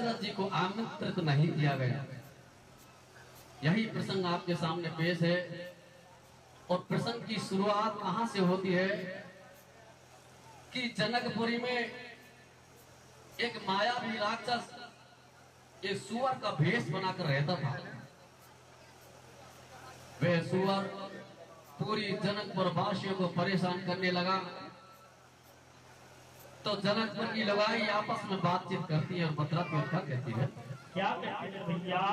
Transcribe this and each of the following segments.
दशरथ जी को आमंत्रित नहीं किया गया। यही प्रसंग आपके सामने पेश है। और प्रसंग की शुरुआत कहां से होती है कि जनकपुरी में एक मायावी राक्षस एक सुअर का भेष बनाकर रहता था। वह सुअर पूरी जनकपुर वासियों को परेशान करने लगा। तो जनकपुर की लड़ाई आपस में बातचीत करती है और बतलाती है। क्या कहती है? क्या कहती है भैया?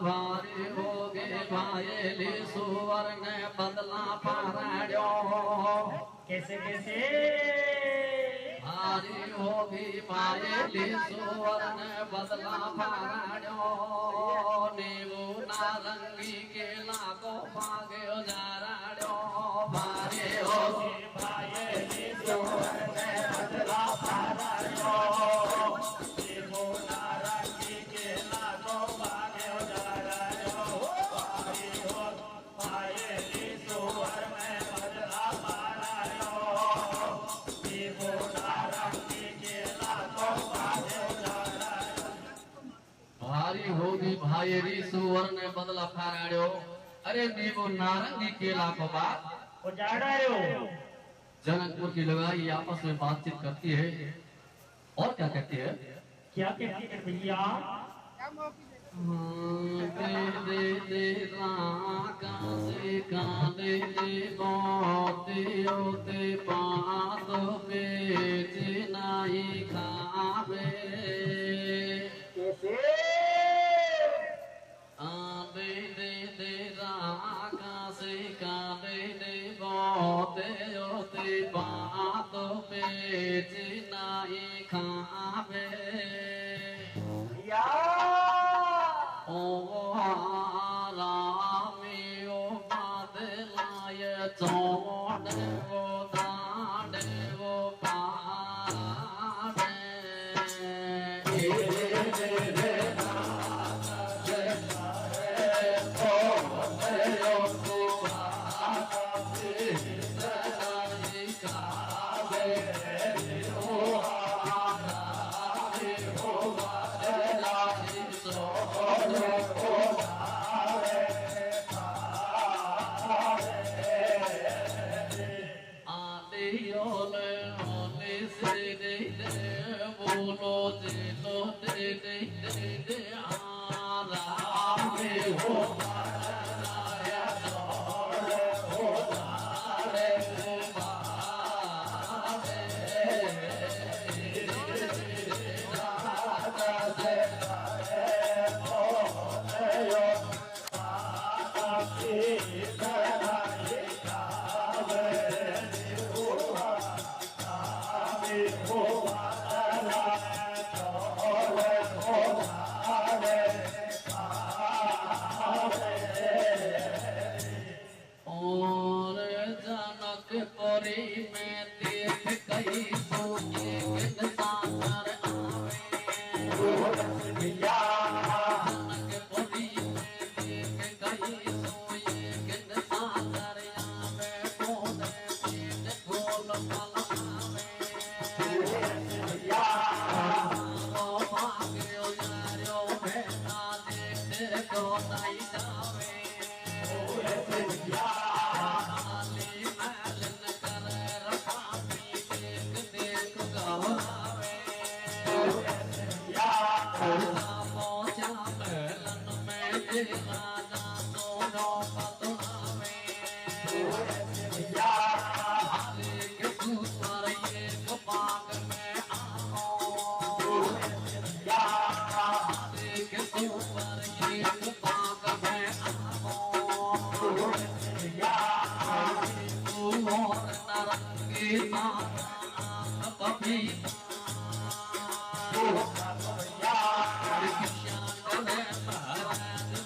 भारी हो गए भाईली सुअर ने बदला पाराड्यो। कैसे कैसे? भारी होगी भाईली सुअर ने बदला पाराड्यो। नींबू नारंगी केला को भागे जाराड्यो। भारी होगी भाईली सुअर ने बदला पाराड्यो। नींबू नारंगी केला को भागे जाराड्यो। भारी होगी भाईली सुअर ने बदला पाराड्यो। नींबू नारंगी केला को भागे जाराड्यो। भारी होगी भाईली सुअर ने बदला फाराड्यो। अरे नींबू नारंगी केला को बात उजाड़ो। जनकपुर की लड़ाई आपस में बातचीत करती है। और क्या कहती है? क्या कहती है भैया? दे दे कासे कांदे दे बोते ओते पात बेच नहीं खावे। कैसे? आंदे दे दे कासे कांदे दे बोते ओते पात बेच नहीं खावे। या ओ रामी ओ बदलाय चौड़ वो दांड वो पाड़े। बोलो दे लो दे दे दे दे आरामे हो बदलाया चौड़ हो दाड़े हो बाड़े। और जनकपुरी में देख कई सोचे सागर आवे। भैया जनकपुरी में देख कई सोचे सागर आवे। बोले पेट खोल पलावे। भैया ओ भाग्यो यारो बेटा देख को नहीं जावे। भैया आली महलन कर रखावी देख देख गवावे। पहुंचा महलन में जे राजा दोनों बदलावे। आली के ऊपर एक बाग में आओ। आली के ऊपर एक बाग में आओ। और नारंगी कभी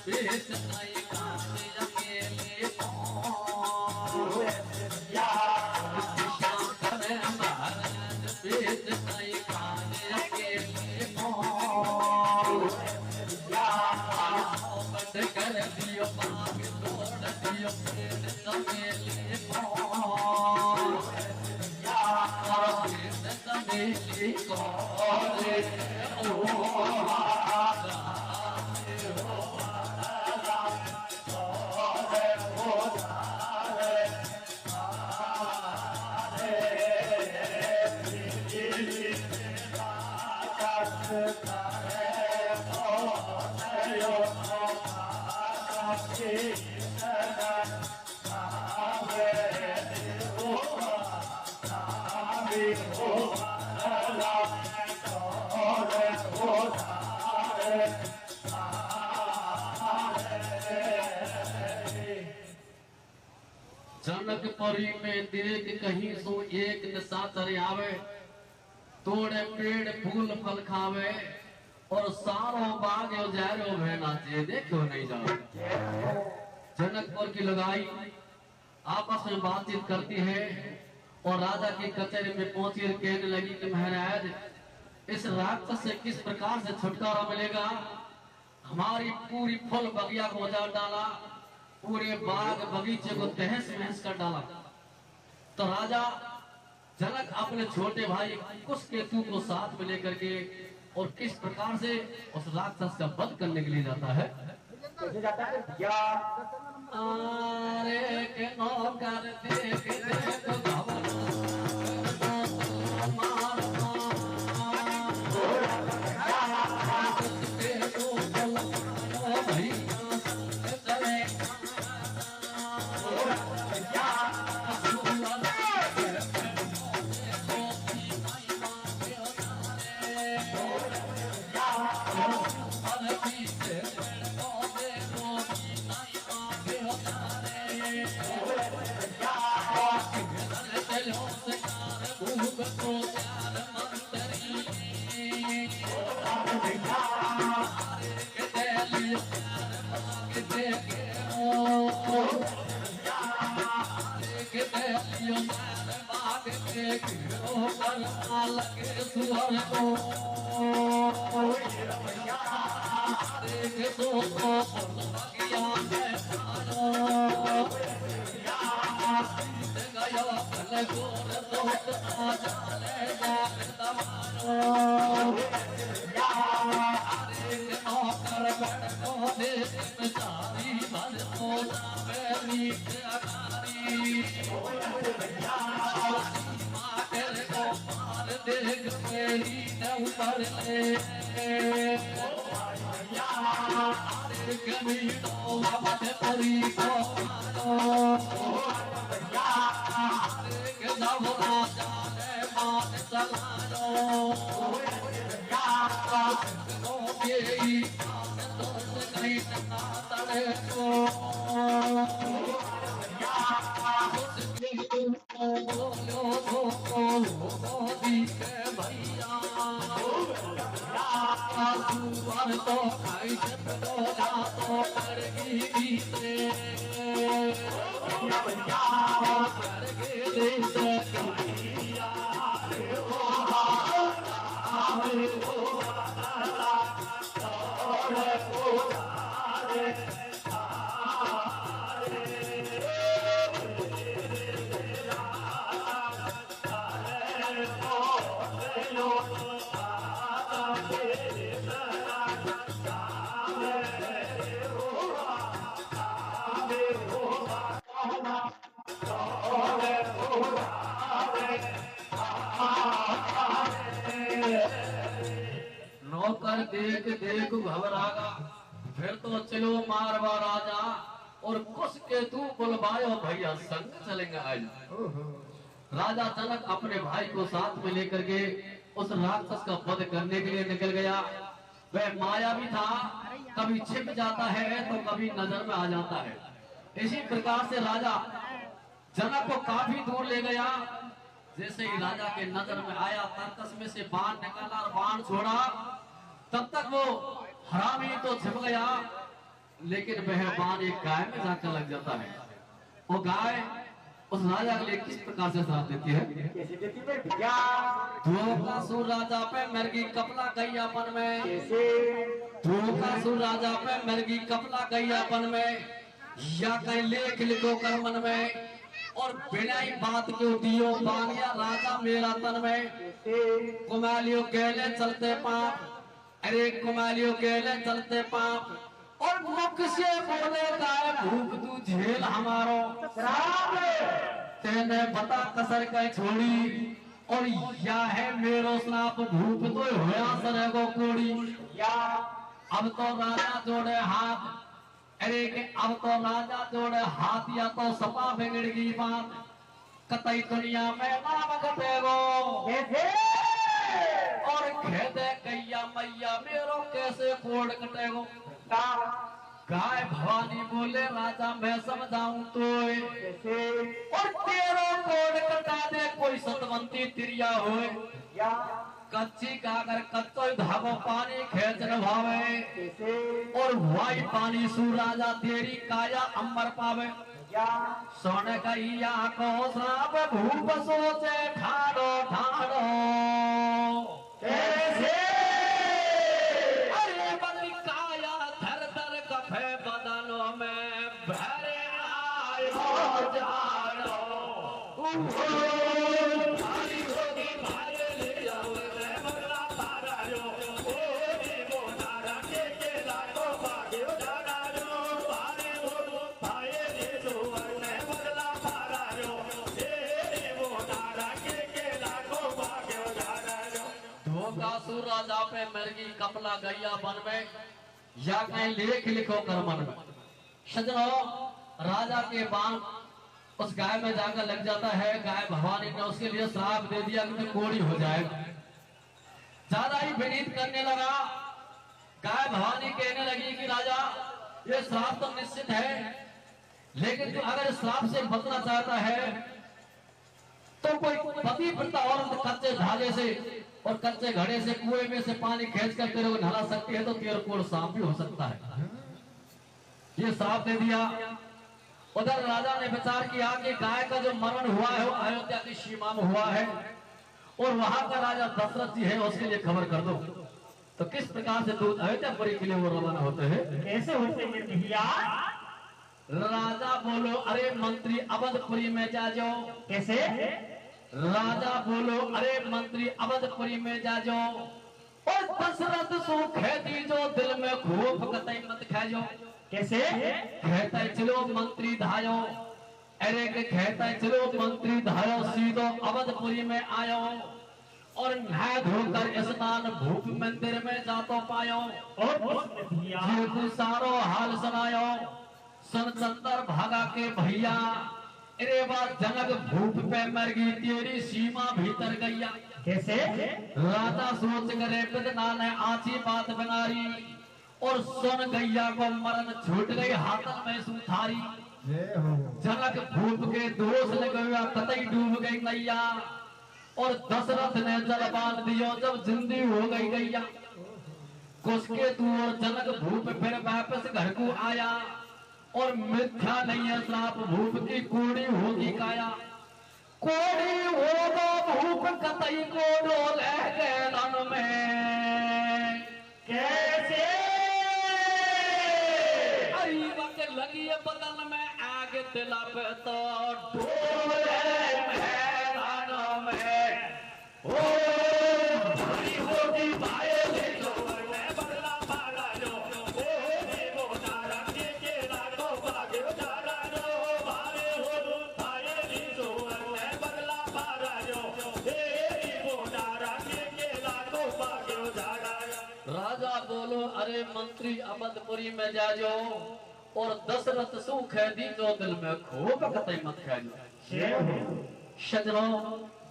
बेच नहीं खाते अकेले महाराज बेच नहीं खाते अकेले कर दियो बाग तोड़ दियो पेट समेले समेले जनकपुरी में देख कहीं सो एक निशाचर आवे, तोड़े पेड़ फूल फल खावे, और सारो बाग उजारो में नाचे, देखो नहीं जाओ। जनकपुर की लगाई आपस में बातचीत करती है और राजा की कचहरी में पहुंची और कहने लगी कि महाराज, इस राक्षस से किस प्रकार से छुटकारा मिलेगा? हमारी पूरी फल बगिया को उजाड़ डाला, पूरे बाग बगीचे को तहस महस कर डाला। तो राजा जनक अपने छोटे भाई कुशकेतु को साथ में लेकर के और किस प्रकार से उस राक्षस का वध करने के लिए जाता है। कैसे जाता है भैया? अरे के नौकर देख देख नौकर देख देख घबरागा, फिर तो चलो मारवा राजा और कुशकेतु बुलवायो भैया संग चलेंगे आज। राजा जनक अपने भाई को साथ में लेकर के उस राक्षस का वध करने के लिए निकल गया। वह माया भी था, कभी छिप जाता है तो कभी नजर में आ जाता है। इसी प्रकार से राजा जनक को काफी दूर ले गया। जैसे ही राजा के नजर में आया, तर्कस में से बाण निकाला और बाण छोड़ा, तब तक वो हरामी तो छिप गया, लेकिन वह बाण एक गाय में जाकर लग जाता है। वो गाय उस राजा के लिए किस प्रकार से श्राप देती है? कैसे देती है भैया? धोखासुर राजा पे मरगी कपला गैयापन में, कैसे? धोखासुर राजा पे मरगी कपला गैयापन में, या कहीं लेख लिखो कर मन में, और बिना ही बात क्यों दियो बानिया राजा मेरा तन में कुमालियों केले चलते पाप, अरे कुमालियों केले चलते पाप, और मुख से बोले गाय भूख तू झेल हमारो, तेने बता कसर कर छोड़ी, और या है मेरो श्राप भूख तो होया सरे को कोड़ी। अब तो राजा जोड़े हाथ, अरे कि अब तो राजा जोड़े हाथ, या तो सपा बिगड़गी बात, कतई दुनिया में नाम घटेगो, और खेदे कैया मैया मेरो कैसे कोड कटेगो। गाय भवानी बोले राजा मैं समझाऊं तो, और तेरो कोड कटा दे कोई सतवंती तिरिया होए, कच्ची कागर कच्चो धागो पानी खेच न भावे, और वाई पानी सु राजा तेरी काया अमर पावे। सोने का या को श्राप भूप सोचे ठाड़ो ठाड़ो, अरे बदली काया थर थर कफे बदनों में भरे आयो जाड़ो, राजा पे मरगी कपला गैया बन में, या कहीं लेख लिखो कर मन में। सजनो राजा के बाण उस गाय में जाकर लग जाता है, गाय भवानी ने उसके लिए श्राप दे दिया कि तू कोड़ी हो जाएगा। ज्यादा ही विनीत करने लगा, गाय भवानी कहने लगी कि राजा ये श्राप तो निश्चित है, लेकिन तू अगर श्राप से बचना चाहता है तो कोई पति व्रता औरत कच्चे धागे से और कच्चे घड़े से कुएं में से पानी खींच कर तेरे को नहला सकती है, तो तेरे को सांप भी हो सकता है। ये श्राप दे दिया। उधर राजा ने विचार किया कि गाय का जो मरण हुआ है वो अयोध्या की सीमा में हुआ है, और वहां का राजा दशरथ जी है, उसके लिए खबर कर दो। तो किस प्रकार से दूध अयोध्यापुरी के लिए वो रवाना होते हैं, कैसे होते हैं भैया? राजा बोलो अरे मंत्री अवधपुरी में जा जाओ। कैसे? राजा बोलो अरे मंत्री अवधपुरी में जा जाओ, और दशरथ सो खेती जो दिल में खूब कतई मत खाजो। कैसे? कहता चलो मंत्री धायो, अरे के कहता चलो मंत्री धायो, सीधो अवधपुरी में आयो, और नहा धोकर स्नान भूप मंदिर में जातो पायो, और सारो हाल सुनायो। सुन चंदर भागा के भैया, अरे बात जनक भूप पे मर गई, तेरी सीमा भीतर गैया। कैसे? राजा सोच करे पिता ने आची बात बनारी, और सुन गैया को मरण छूट गई हाथन में सुथारी। जनक भूप के दोष लग गया, कतई डूब गई नैया, और दशरथ ने जल बांध दियो जब जिंदी हो गई गैया। कुछ के तू और जनक भूप फिर वापस घर को आया, और मिथ्या नहीं है श्राप भूप की कोड़ी होगी काया। कोड़ी होगा भूप कतई को डोले गैलन में। कैसे? अरे वक्त लगी है बदन में आग दिला पे तो डोले गैलन में। ओ भाई होगी भाई ले जो बदला पाला जो, राजा बोलो अरे मंत्री अवधपुरी में जा जाओ, और दशरथ सुख है दी जो दिल में खूब कतई मत खाजो। सजनों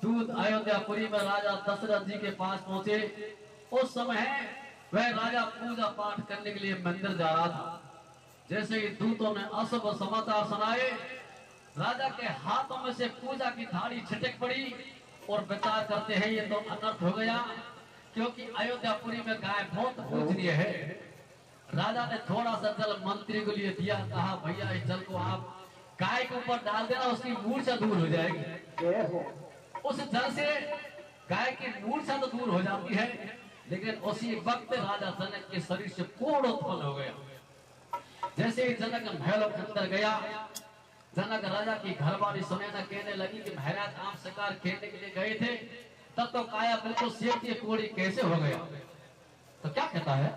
दूध अयोध्यापुरी में राजा दशरथ जी के पास पहुंचे। उस समय वह राजा पूजा पाठ करने के लिए मंदिर जा रहा था। जैसे ही दूतों ने अशुभ समाचार सुनाए, राजा के हाथों में से पूजा की थाली छिटक पड़ी, और विचार करते हैं ये तो अनर्थ हो गया, क्योंकि अयोध्यापुरी में गाय बहुत पूजनीय है। राजा ने थोड़ा सा जल मंत्री को लिए दिया, कहा भैया इस जल को आप गाय के ऊपर डाल देना, उसकी मूर्छा दूर हो जाएगी। उस जल से गाय की मूर्छा तो दूर हो जाती है, लेकिन उसी वक्त राजा जनक के शरीर से कोढ़ उत्पन्न हो गया। जैसे ही जनक महल के अंदर गया, जनक राजा की घरवाली सुनैना कहने लगी कि महाराज आप शिकार खेलने के लिए गए थे, तब तो काया बिल्कुल शेर की कोड़ी कैसे हो गया? तो क्या कहता है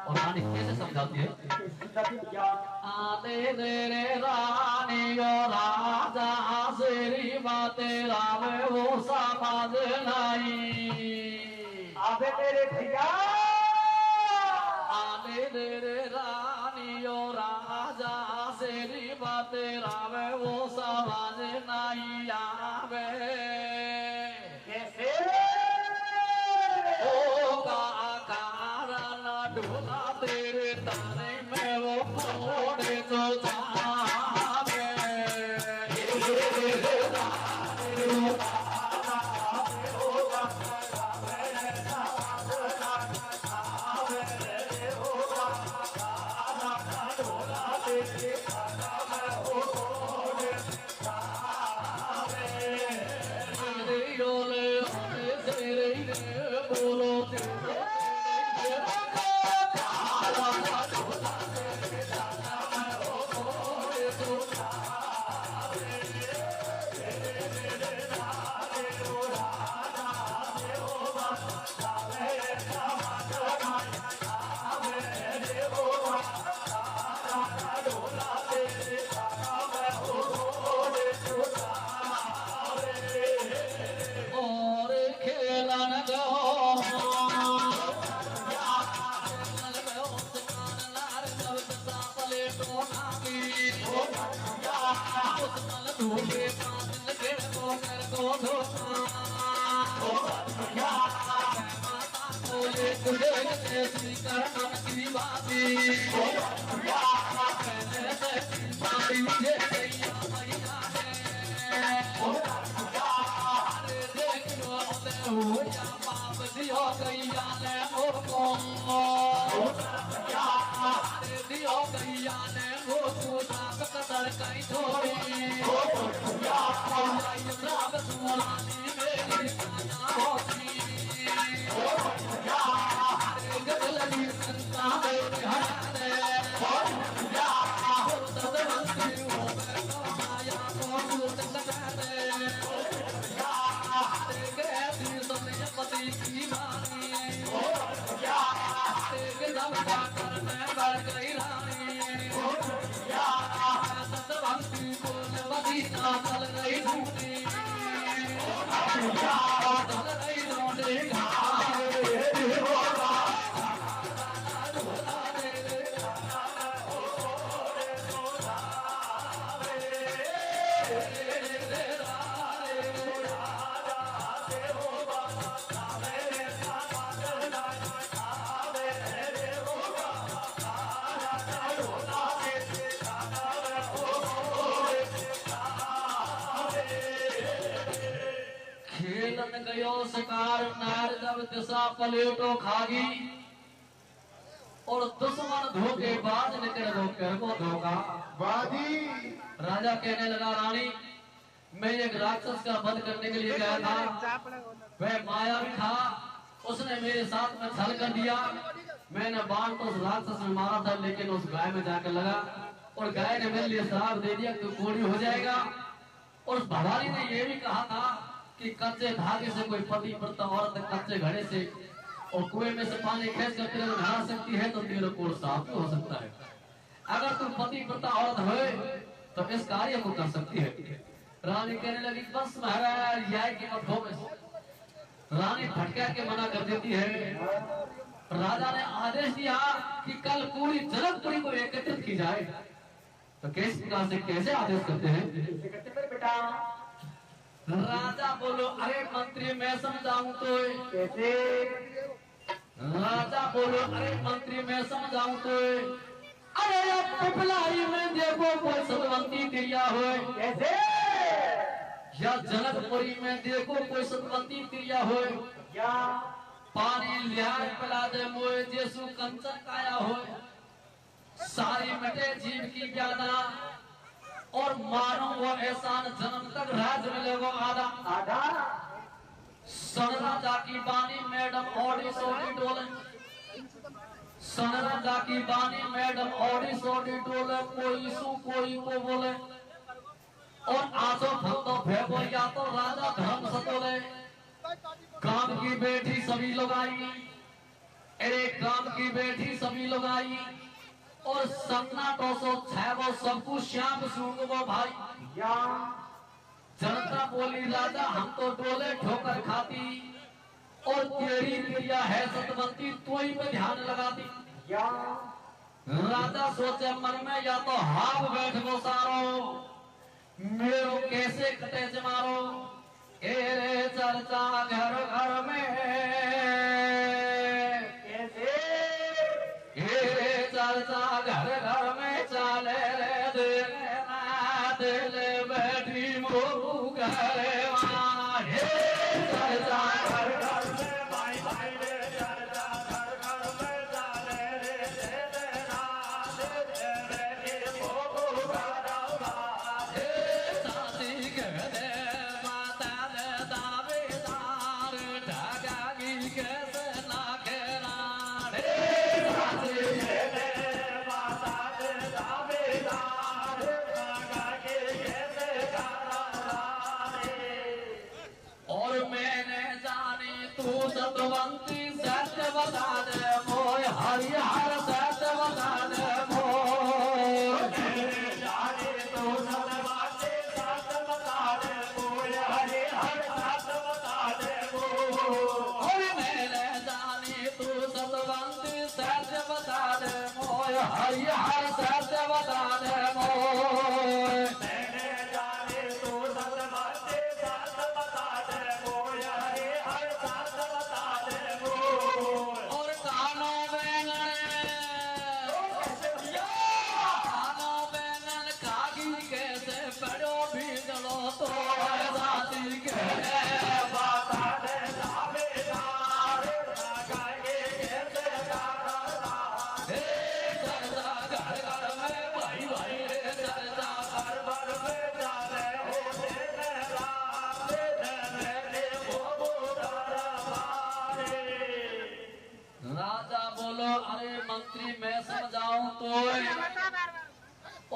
और रानी कैसे समझाती है? आते तेरे रानी और राजा शेरी बातें रावे वो समझ नहीं। आवे तेरे भैया आते तेरे रानी और राजा शेरी बातें रावे वो समझ नहीं आवे। कैसे ढोला तेरे तारे में वो घोड़े तो जावे। बोलो शिकार नार जब दिशा पलेटो खागी और दुश्मन धोखेबाज निकल धोकर को धोखा वादी राजा कहने लगा रानी मैं एक राक्षस का वध करने के लिए गया था, वह मायावी था, उसने मेरे साथ में छल कर दिया। मैंने बाण तो उस राक्षस में मारा था, लेकिन उस गाय में जाकर लगा और गाय ने मेरे लिए श्राप दे दिया कि कोड़ी हो जाएगा। और उस भवानी ने यह भी कहा था कि कच्चे धागे से कोई पति व्रत औरत कच्चे घड़े से और कुएं में से पानी खींच कर तेरे को नहा सकती है तो तेरे कोड़ साफ हो सकता है। अगर तुम पति व्रत औरत हो तो इस कार्य को कर सकती है। रानी कहने लगी बस महाराज यह की मत हो। रानी फटका के मना कर देती है। राजा ने आदेश दिया कि कल पूरी जनकपुरी को एकत्रित की जाए। तो किस प्रकार से कैसे आदेश करते हैं बेटा? राजा बोलो अरे मंत्री मैं समझाऊं तो कैसे? राजा बोलो अरे मंत्री मैं समझाऊं तो अरे पिपलाई में देखो कोई सतवंती तिरिया हो कैसे? या जनकपुरी में देखो कोई सतवंती तिरिया हो या पानी लिया पिला दे मोए जैसु कंचन काया हो सारी मिटे जीव की ज्यादा और मानो वो एहसान जन्म तक राज मिलेगा आधा आधा। सन राजा की बानी मैडम ओडी सोडी डोले सन राजा की बानी मैडम ओडी सोडी डोले कोई सु कोई को बोले और आसो फंदो फेंको या तो राजा धर्म सतोले काम की बेटी सभी लोग आई, अरे काम की बेटी सभी लोग आई और सन्नाटो सो छेगो सब कुछ श्याम सूंगो भाई। या जनता बोली राजा हम तो डोले ठोकर खाती और तेरी प्रिया है सतवंती तो ही पे ध्यान लगाती। या राजा सोचे मन में या तो हाथ बैठ गो सारो मेरो कैसे कटे जमारो ए रे चर्चा घर घर में कैसे ए रे चर्चा घर घर में चले रे दिल बैठी मोरू घरे मारे चर्चा घर घर में भाई भाई रे चर्चा घर घर में चले रे बैठी मोरू घरे साथी कहते माता ने दावेदार ढाका की कैसे ना कहना साथी कहते माता ने दावेदार ढाका की कैसे और मैंने जानी तू सतवंती सत्य बता दे मोय हरिहर सत्य बता दे मोय मैंने जानी तू सतवंती सत्य बता दे मोय हरिहर सत्य बता दे मोय और मैंने जानी तू सतवंती सत्य बता दे मोय हरिहर सत्य बता दे मोय मैंने जानी तू सतवंती सत्य बता दे मोय हरिहर सत्य बता दे मोय और कानो बैंगन कानो बैंगन खागी कैसे बड़ो भीगलो तो साथी कहने बता दे दावेदार खागे कैसे गाना हे चर्चा घर घर में भाई भाई रे चर्चा घर घर में जाने हो राजा बोलो अरे मंत्री मैं समझाऊं तो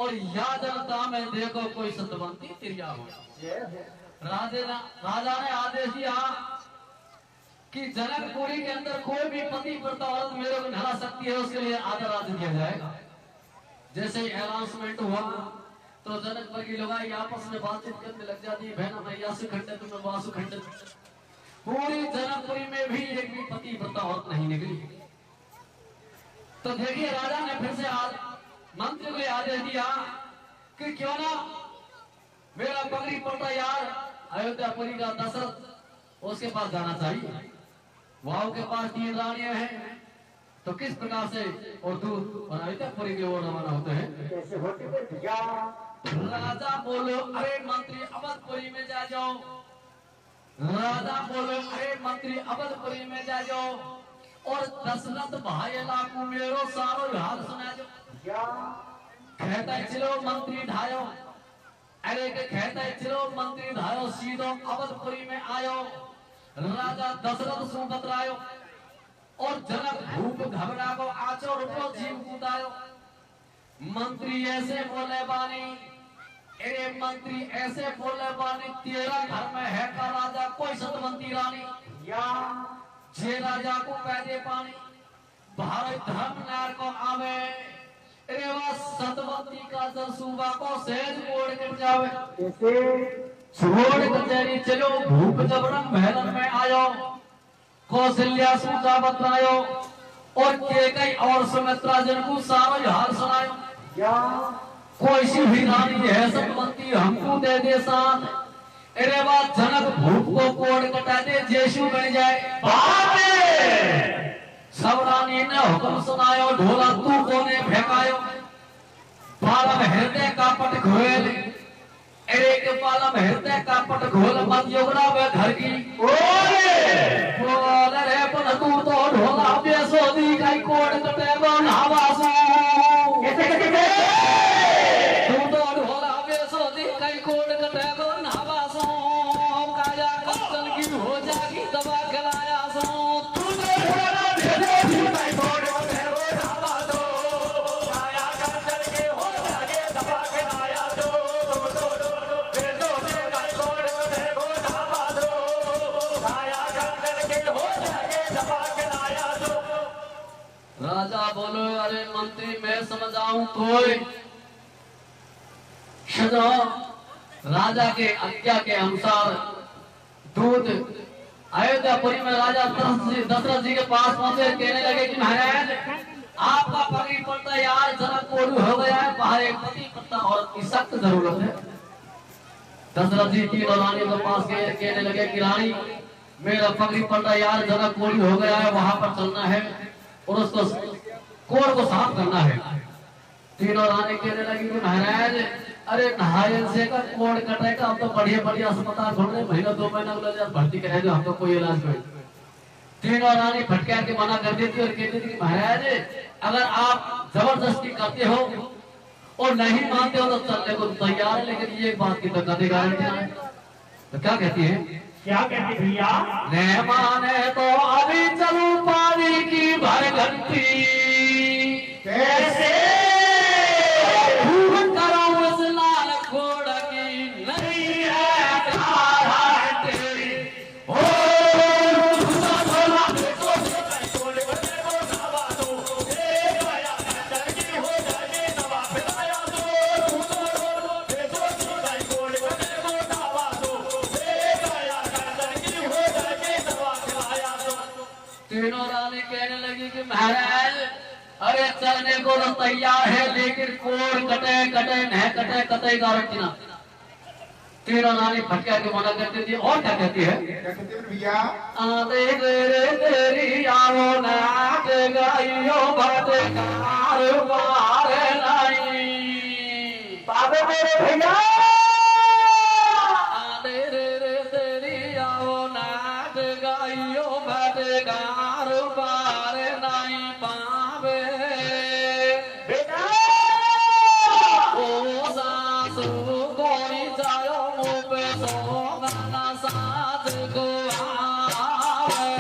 और या जनता में देखो कोई सतवंती तिरिया हो। राजा ने आदेश दिया कि जनकपुरी के अंदर कोई भी पति प्रता औरत मेरे को नहा सकती है उसके लिए आदर आदि किया जाएगा। जैसे ही अनाउंसमेंट हुआ तो जनकपुर की लोग आपस में बातचीत करने लग जाती है, बहना मैं यासु खंडित तुम्हें वासु खंडित। पूरी जनकपुरी में भी एक भी पति प्रता औरत नहीं निकली। तो देखिए राजा ने फिर से मंत्री को आदेश दिया कि क्यों ना मेरा पगड़ी पड़ता यार अयोध्यापुरी का दशरथ उसके पास जाना चाहिए। वाव के पास 3 रानियां हैं तो किस प्रकार से और दूध और अयोध्यापुरी की ओर रवाना होते हैं। कैसे होते भैया राजा बोलो अरे मंत्री अवधपुरी में जा जाओ। राजा बोलो अरे मंत्री अवधपुरी में जा जाओ और दशरथ भाई लाखों मेरो सारो हाल सुना जो। या कहता चलो मंत्री ढायो अरे के कहता चलो मंत्री ढायो सीधो अवधपुरी में आयो। राजा दशरथ सु बतरायो और जनक भूप घबरा को आचो रुपो जीव कूदायो। मंत्री ऐसे बोले बानी अरे मंत्री ऐसे बोले बानी तेरा घर में है का राजा कोई सतवंती रानी या जे राजा को पैदे पानी भारत धर्म नार को आवे अरे वह सतवंती का जसूबा को सहज मोड़ कर जावे। कैसे छोड़ कचहरी चलो भूप जबरन महलन में आयो। कौशल्या सूजा बतलायो और के कई और सुमित्रा जन को सारो हाल सुनायो। या कोई सी भी रानी है सतवंती हमको दे दे साथ अरे बात जनक भूप को कोड़ कटा दे जेशु बन जाए। सब रानी ने हुक्म सुनायो ढोला तू कोने फेंकायो। पालम हृदय का पट घोल अरे के पालम हृदय का पट घोल मत योगरा वे घर की बोल रे पन तू तो ढोला बेसोदी कई कोड़ कटे गो नावासू तू तो ढोला बेसोदी कई कोड़ कटे गो नावासू काया कंचन की हो जागी दवा खिलाया सो तू तो ढोला बेसोदी कई कोड़ कटे गो नावासू काया कंचन की हो जागी दवा खिलाया सो राजा बोलो अरे मंत्री मैं समझाऊं कोई सुनो। राजा के आज्ञा के अनुसार दूत अयोध्यापुरी में राजा दशरथ जी के पास पहुंचे, कहने लगे कि महाराज आपका पगड़ी पड़ता यार जरा कोड़ू हो गया है, बाहर एक पति पत्ता औरत की सख्त जरूरत है। दशरथ जी तीनों रानियों के पास गए, कहने लगे कि रानी मेरा पगड़ी पड़ता यार जरा कोड़ी हो गया है, वहां पर चलना है और उसको कोड़ को साफ करना है। तीनों रानी कहने लगी कि महाराज अरे नहाए से का कोड़ कटेगा, हम तो बढ़िया बढ़िया अस्पताल ढूंढ रहे, महीना 2 महीना भर्ती कराएंगे, हमको कोई इलाज नहीं। तीनों रानी फटकार के मना कर देती और कहती थी कि महाराज अगर आप जबरदस्ती करते हो और नहीं मानते हो तो चलने को तैयार है, लेकिन ये बात की तो कभी गारंटी नहीं। तो क्या कहती है? क्या कहती भैया? न माने तो अभी चलूं पानी की भरघंटी, कैसे? तीनों रानी कहने लगी कि महाराज अरे चलने को तो तैयार है, लेकिन कोड़ कटे कटे न कटे कतई गारंटी ना। तीनों रानी फटका के मना करती थी। और क्या कहती है? क्या कहती है भैया? आदे तेरी आओ नाच गाइयो भटकार बार नहीं बाबे मेरे भैया तेरी आओ नाच गाइयो भटकार बार नहीं पावे बेटा ओ सासू कोई जायो मुँह पे सो गाना साथ को आवे।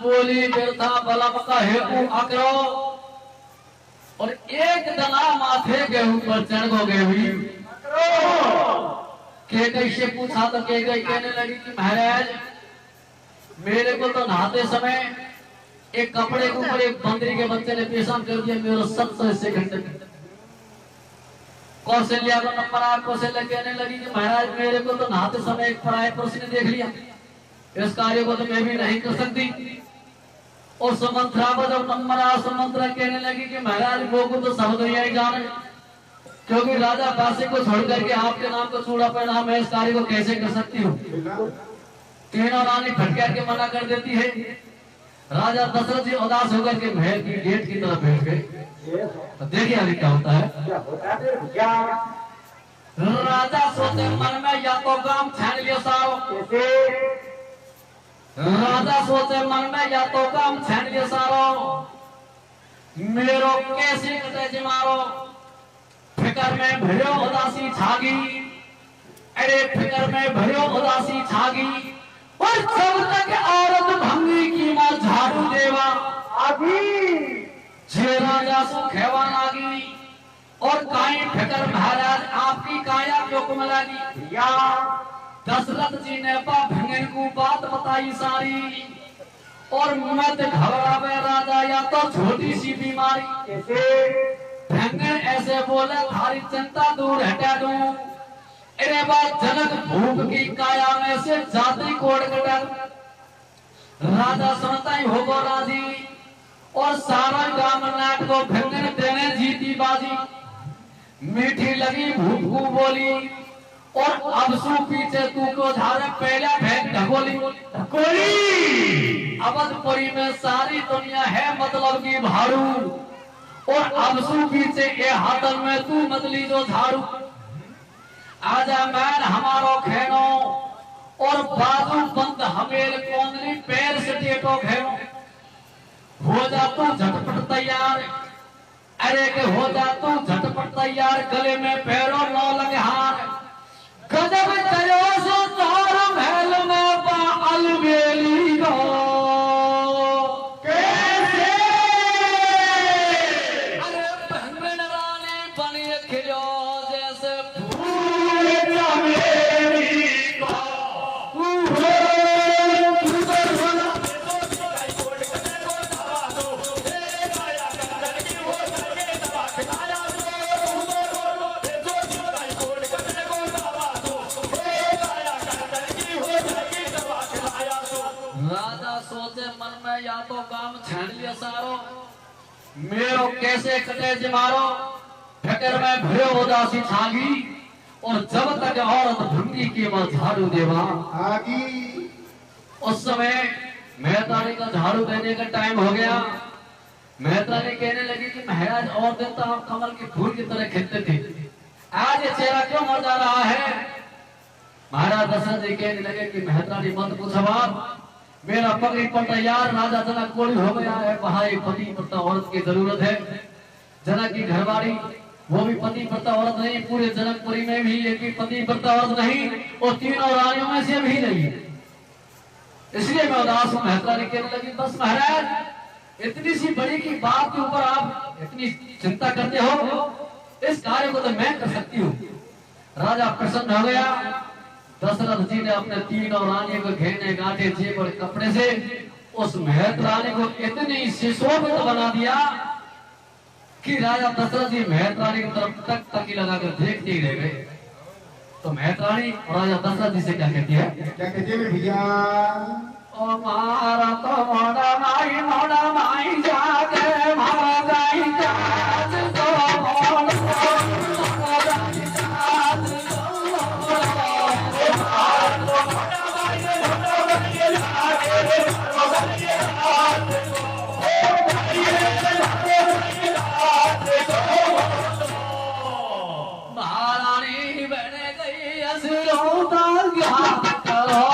बोली व्यर्था बलम का हेतु अकरो और एक दला माथे के ऊपर चढ़ गो गई। के कैसे पूछा तो के गई कहने लगी कि महाराज मेरे को तो नहाते समय एक कपड़े के ऊपर एक बंदरी के बच्चे ने पेशाब कर दिया, मेरा 700 घंटे। कौशल्या को नंबर आया। कौशल्या कहने लगी कि महाराज मेरे को तो नहाते समय एक पराये पुरुष ने देख लिया, इस कार्य को तो मैं भी नहीं कर सकती। और सुमंत्रा को जब नंबर आया, सुमंत्रा कहने लगी कि महाराज वो को तो सब दुनिया ही जाने, क्योंकि राजा बासी को छोड़ करके आपके नाम को चूड़ा पहना, मैं इस कार्य को कैसे कर सकती हूँ। तीनों रानी फटकार के मना कर देती है। राजा दशरथ जी उदास होकर के महल की गेट की तरफ बैठ गए। तो देखिए अभी क्या होता है। क्या होता है भैया? राजा सोचे मन में या तो काम छान लियो सारो। कैसे? राजा सोचे मन में या तो काम छान लियो सारो, मेरो कैसे कटे जिमारो। फिकर में भयो उदासी छागी, अरे फिकर में भयो उदासी छागी। और जब तक औरत भंगी की मां झाड़ू देवा अभी जे राजा सो खेवा लागी। और काई फिकर महाराज आपकी काया क्यों कुम लागी। भैया दशरथ जी ने पा भंगन को बात बताई सारी। और मत घबरावे राजा या तो छोटी सी बीमारी। कैसे? भंगन ऐसे बोले थारी चिंता दूर हटा दूं। अरे बात जनक भूख की काया में से जाति कोड कटर। राजा सुनता ही होगो राजी। और सारा गांव नाट को भंगन देने जीती बाजी। मीठी लगी भूख को बोली। और अब सू पीछे तू को झारे पहला भैंस ढकोली। अवधपुरी में सारी दुनिया है मतलब की भाड़ू। और अब सू पीछे ए हाथन में तू मतली जो झाड़ू। आजा मैन हमारो खेनो। और बाजू बंद हमेल कोंदली पैर से टेटो खेनो। हो जा तू झटपट तैयार, अरे के हो जा तू झटपट तैयार। गले में पैरों नौ लगे हार। गजब तयो सो तोर महल में बा अलबेली गो। कैसे? अरे भंगन रानी बनी खिलो जैसे फूल चमेली को राजा सोचे मन में या तो काम छान लिया सारो, मेरो कैसे कटे जिमारो। फिकर में भयो उदासी छागी। और जब तक औरत भंगी की मां झाड़ू देवा। आगी उस समय मेहतारी का झाड़ू देने का टाइम हो गया। मेहतारी कहने लगी कि महाराज और दिन तो आप कमल के फूल की तरह खिलते थे, आज ये चेहरा क्यों मर जा रहा है। महाराज दशरथ जी कहने लगे कि मेहतारी मत पूछो आप, मेरा पगड़ी पर तैयार राजा जनक कोड़ी हो गया है। वहां एक पति पत्ता औरत की जरूरत है। जनक की घरवाली वो भी पति पत्ता औरत नहीं। पूरे जनकपुरी में भी एक भी पति पत्ता औरत नहीं। और तीनों रानियों में से भी नहीं। इसलिए मैं उदास हूं। मेहतारी कहने लगी बस महाराज इतनी सी बड़ी की बात के ऊपर आप इतनी चिंता करते हो, इस कार्य को तो मैं कर सकती हूँ। राजा प्रसन्न हो गया। दशरथ जी ने अपने तीनों रानियों को घेने गांठे जेब और कपड़े से उस महत रानी को इतनी सुशोभित बना दिया कि राजा दशरथ जी महत रानी की तरफ तक तकी लगाकर देखते ही रह गए। तो महत रानी और राजा दशरथ जी से क्या कहती है। क्या कहते हैं भैया? ओ मारा तो मोड़ा माई जागे मारा गाई जात तो महारानी बने गई असुरों का ज्ञान करो।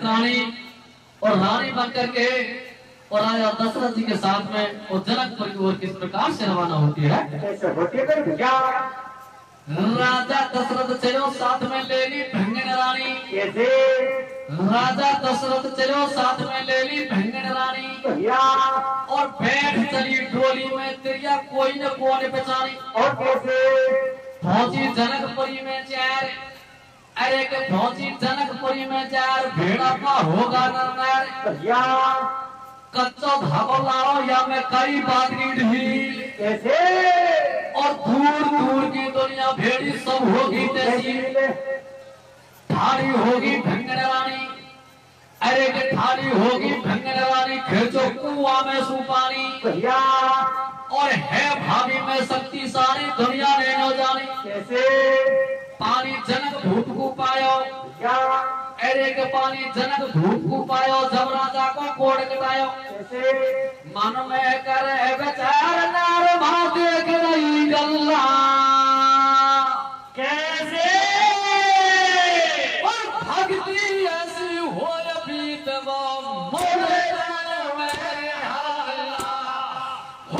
रानी और रानी बनकर के और राजा दशरथ जी के साथ में और जनकपुर की ओर किस प्रकार से रवाना होती है। कैसे होती है भैया? राजा दशरथ चलो साथ में ले ली भंगन रानी। कैसे? राजा दशरथ चलो साथ में ले ली भंगन रानी भैया और बैठ चली डोली में तिरिया कोई न कोने बेचारी। और कैसे? पहुंची जनकपुरी में चार, अरे के पहुंची जनकपुरी में चार भेड़ा का होगा नर। भैया कच्चो धागो लाओ या मैं कई बात की ढील। कैसे? और दूर दूर की दुनिया भेड़ी सब होगी तहसील। थारी होगी भंगन रानी, अरे के थाली होगी भंगने वाली, खींचो कुआं में सुपारी। भैया और है भाभी में शक्तिशाली, दुनिया ने न जानी। कैसे पानी जनक धूप को पायो, क्या अरे के पानी जनक धूप को पायो, जब राजा को कोड़ कटायो। कैसे मन में करे बेचार नार भाग्य के नहीं गल्ला, कैसे और भक्ति ऐसी हो प्रीतवा मोरे मन में हल्ला हो।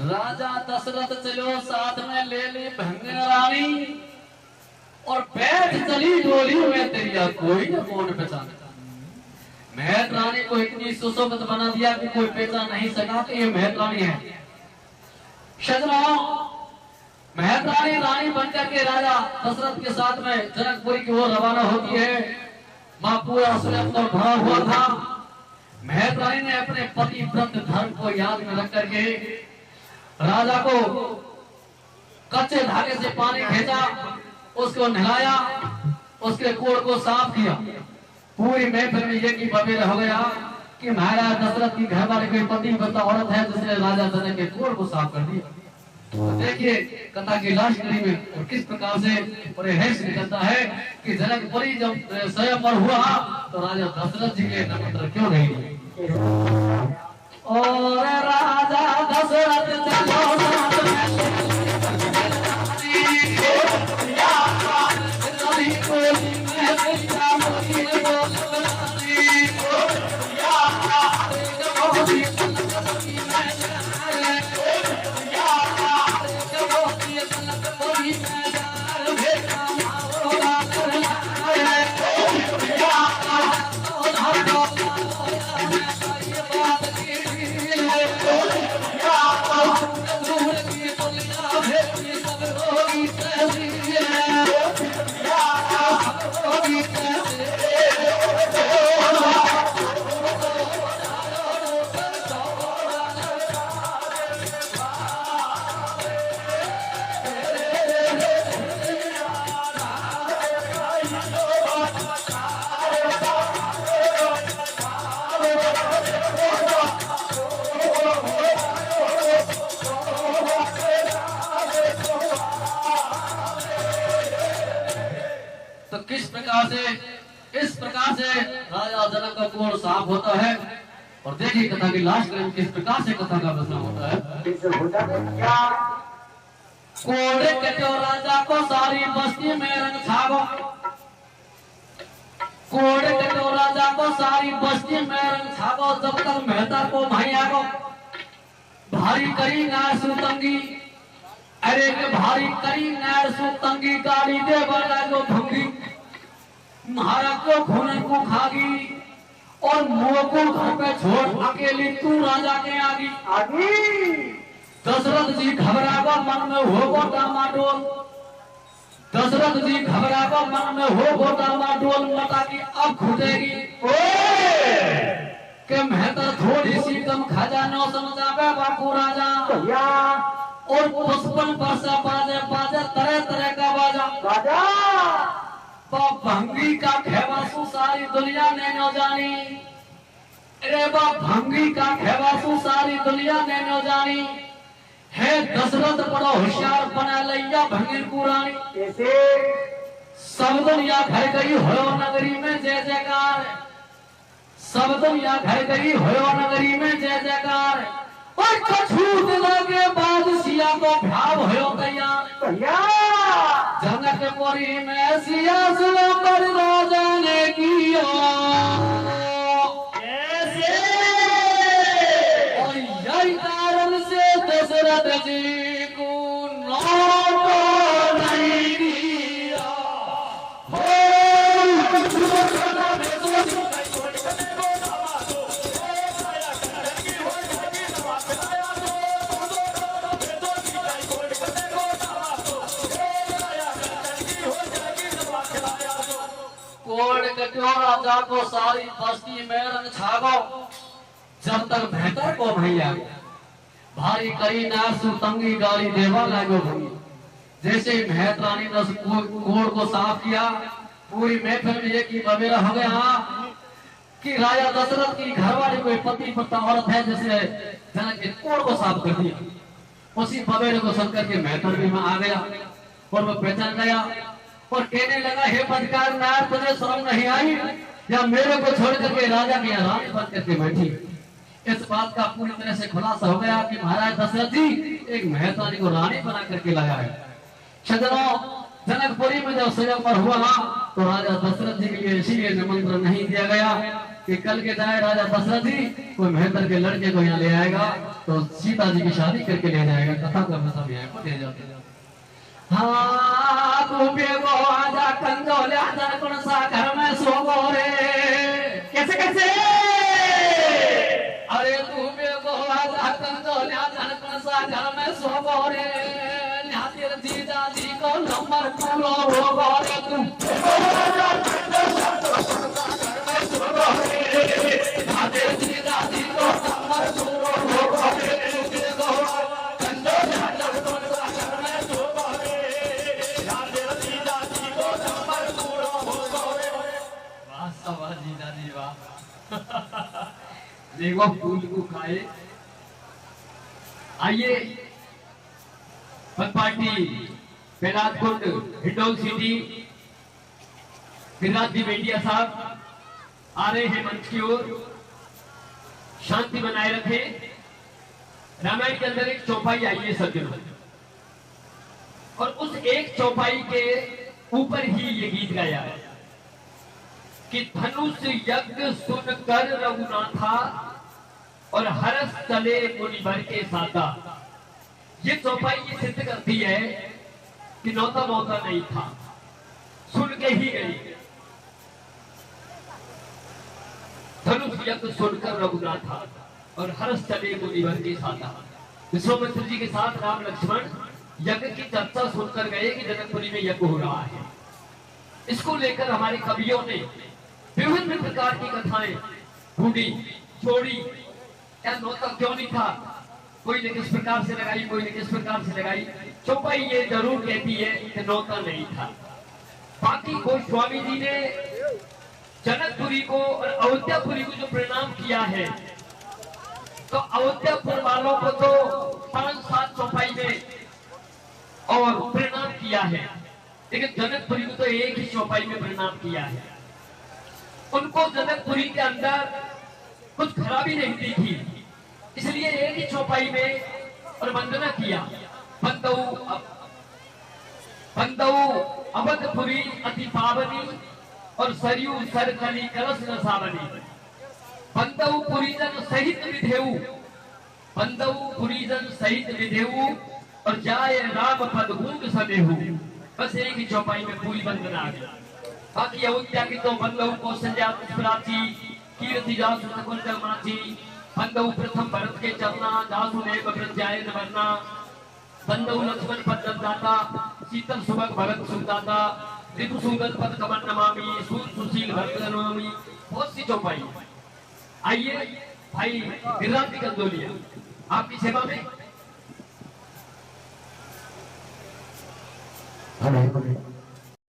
राजा दशरथ चलो साथ में ले ली भंगन रानी, और बैठ चली डोली में तेरिया कोई न कौन पहचाने। महत रानी को इतनी सुशोभित बना दिया कि कोई पहचान नहीं सका कि ये महत रानी है। शजराओ, महत रानी रानी बनकर के राजा दशरथ के साथ में जनकपुरी की ओर रवाना होती है। मां पूरा स्वयं और भरा हुआ था। महत रानी ने अपने पति व्रत धर्म को याद में रख करके राजा को कच्चे धागे से पानी भेजा, उसको नहलाया, उसके कोड़ को साफ किया। पूरी महफिल में ये की बबेर हो गया कि महाराज दशरथ की घरवाली कोई पति व्रता औरत है जिसने राजा जनक के कोड़ को साफ कर दिया। तो देखिए कथा की लास्ट कड़ी में और किस प्रकार से रहस्य निकलता है कि जनकपुरी जब स्वयंवर हुआ तो राजा दशरथ जी के नमस्कार क्यों नहीं हुए। और राजा दशरथ चलो साथ में इस प्रकार से राजा जनक का कोड़ साफ होता है। और देखिए कथा की लास्ट में किस प्रकार से कथा का बसना होता है। कोड़े कटो राजा को सारी बस्ती में रंग छागो, कोड़े कटो राजा को सारी बस्ती में रंग छागो, जब तक मेहता को भाई आगो भारी करी नार सुतंगी। अरे के भारी करी नार सुतंगी, गाड़ी दे बड़ा को भंगी, महाराज को खून को खागी, और मुंह को घर पे छोड़ अकेली तू राजा के आगी। दशरथ जी घबरावा मन में होगो डामाडोल, दशरथ जी घबरावा मन में होगो डामाडोल, माता की अब घुटेगी के मेहतर थोड़ी सी कम खजाना समझावे बापू राजा। और 55 वर्ष बाजे बाजे तरह तरह का बाजा, भंगी का खेवासु सारी दुनिया ने न जानी। अरे भंगी का खेवासु सारी दुनिया ने न जानी। है दशरथ बड़ा होशियार बना लिया भंगी पुरानी। कैसे सब दुनिया घर गई हो नगरी में जय जयकार, सब दुनिया घर गई हो नगरी में जय जयकार। और छूट लगे बाद सिया को भाव हो तैयार। जनकपुरी में सिया सुनो कर राजा ने किया कैसे, और यही कारण से दशरथ जी को लौट नहीं दिया। कोड़ क्यों राजा को सारी बस्ती में रंग छागो, जब तक बेहतर को भैया भारी करी नासु तंगी गाली देवा लागो भंगी। जैसे ही मेहतरानी ने कोड़ को साफ किया, पूरी महफिल में एक ही बवेरा हो गया कि राजा दशरथ की घरवाली कोई पति पत्ता औरत है जिसने जनक के कोड़ को साफ कर दिया। उसी बवेरे को सुनकर के मेहतर भी में आ गया और वो पहचान गया और कहने लगा, हे बदकार नार, तुझे शर्म नहीं आई या मेरे को छोड़ करके राजा की रानी बन करके बैठी। इस बात का पूरी तरह से खुलासा हो गया कि महाराज दशरथ जी एक मेहतानी को रानी बना करके लाया है। सज्जनों, जनकपुरी में जब स्वयंवर हुआ तो राजा दशरथ जी के लिए इसीलिए निमंत्रण नहीं दिया गया कि कल के जाए राजा दशरथ जी कोई मेहतर के लड़के को यहाँ ले आएगा तो सीता जी की शादी करके ले जाएगा। कथा करना सब यहाँ को ले जाते। हाँ, तू बेगो आजा कंजोल्या जनकुन सा घर में सोगो रे। कैसे कैसे? अरे तू बेगो आजा कंजोल्या जनकुन सा घर में सोगो रे। न्यातिर जीजा जी को नंबर पूरो होगो रे। तुम न्यातिर जीजा जी को नंबर पूरो होगो रे। देखो फूल को खाए। आइए party बेलादकुंड indole city Giriraj ji बेटिया साहब आ रहे हैं मंच की ओर। शांति बनाए रखें। रामायण के अंदर एक चौपाई आई है सज्जनों, और उस एक चौपाई के ऊपर ही ये गीत गाया है कि धनुष यज्ञ सुनकर रघुनाथा और हरस चले मुनिवर के साथा। ये चौपाई ये सिद्ध करती है कि नौता मौका नहीं था, सुन के ही गई। धनुष यज्ञ सुनकर रघुनाथा और हरस चले मुनिवर के साथा। विश्वामित्र जी के साथ राम लक्ष्मण यज्ञ की चर्चा सुनकर गए कि जनकपुरी में यज्ञ हो रहा है। इसको लेकर हमारे कवियों ने विभिन्न प्रकार की कथाएं ढूंढी, छोड़ी। क्या नौता क्यों नहीं था? कोई ने किस प्रकार से लगाई, कोई ने किस प्रकार से लगाई। चौपाई ये जरूर कहती है कि नौता नहीं था। बाकी गोस्वामी जी ने जनकपुरी को और अयोध्यापुरी को जो प्रणाम किया है, तो अयोध्यापुर वालों को तो 5-7 चौपाई में और प्रणाम किया है, लेकिन जनकपुरी को तो एक ही चौपाई में प्रणाम किया है। उनको जनकपुरी के अंदर कुछ खराबी नहीं दी थी, इसलिए एक ही चौपाई में और वंदना किया। बंदऊ अवधपुरी अति पावनी और सरयू सरकली कलश न सावनी। बंदऊ पुरीजन सहित विधेऊ, बंदऊ पुरीजन सहित विधेऊ और जाए राम पद भूग सदेहू। बस एक ही चौपाई में पूरी वंदना आ गई। बाकी अयोध्या की तो बंदऊ कौशल्या पुष्पराची कीर्ति जासु सकुंज माची। बंदऊ प्रथम भरत के चरना जासु ने जाए न वरना। बंदऊ लक्ष्मण पद दाता शीतल सुभग भरत सुदाता। ऋतु सुगंध पद कमल नमामि सुशील भरत नमामि। बहुत सी चौपाई। आइए भाई गिरिराज जी कंदोलिया आपकी सेवा में।